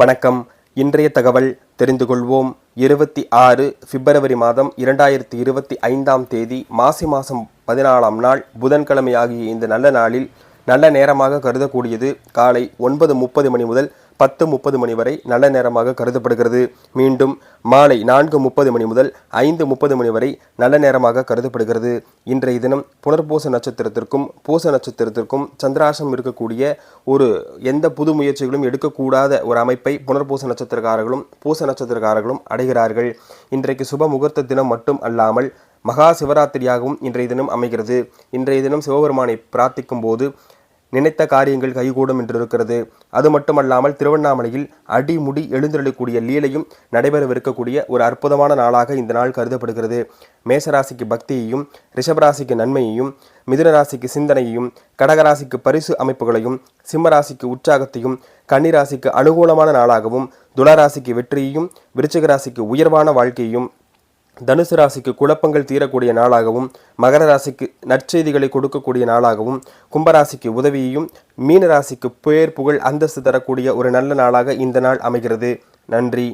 வணக்கம். இன்றைய தகவல் தெரிந்து கொள்வோம். 26 பிப்ரவரி மாதம் 2025ஆம் தேதி மாசி மாதம் 14ஆம் நாள் புதன்கிழமை ஆகிய இந்த நல்ல நாளில் நல்ல நேரமாக கருதக்கூடியது காலை 9:30 மணி முதல் 10:30 மணி வரை நல்ல நேரமாக கருதப்படுகிறது. மீண்டும் மாலை 4:30 மணி முதல் 5:30 மணி வரை நல்ல நேரமாக கருதப்படுகிறது. இன்றைய தினம் புனர்பூச நட்சத்திரத்திற்கும் பூச நட்சத்திரத்திற்கும் சந்திராசம் இருக்கக்கூடிய எந்த புது முயற்சிகளும் எடுக்கக்கூடாத ஒரு அமைப்பை புனர்பூச நட்சத்திரக்காரர்களும் பூச நட்சத்திரக்காரர்களும் அடைகிறார்கள். இன்றைக்கு சுப முகூர்த்த தினம் மட்டும் அல்லாமல் மகா சிவராத்திரியாகவும் இன்றைய தினம் அமைகிறது. இன்றைய தினம் சிவபெருமானை பிரார்த்திக்கும் போது நினைத்த காரியங்கள் கைகூடும் என்று இருக்கிறது. அது மட்டுமல்லாமல் திருவண்ணாமலையில் அடிமுடி எழுந்தருளக்கூடிய லீலையும் நடைபெறவிருக்கக்கூடிய ஒரு அற்புதமான நாளாக இந்த நாள் கருதப்படுகிறது. மேசராசிக்கு பக்தியையும், ரிஷபராசிக்கு நன்மையையும், மிதுனராசிக்கு சிந்தனையையும், கடகராசிக்கு பரிசு அமைப்புகளையும், சிம்மராசிக்கு உற்சாகத்தையும், கன்னிராசிக்கு அனுகூலமான நாளாகவும், துளாராசிக்கு வெற்றியையும், விருச்சிக ராசிக்கு உயர்வான வாழ்க்கையையும், தனுசு ராசிக்கு குழப்பங்கள் தீரக்கூடிய நாளாகவும், மகர ராசிக்கு நற்செய்திகளை கொடுக்கக்கூடிய நாளாகவும், கும்பராசிக்கு உதவியையும், மீன ராசிக்கு பேர் புகழ் அந்தஸ்து தரக்கூடிய ஒரு நல்ல நாளாக இந்த நாள் அமைகிறது. நன்றி.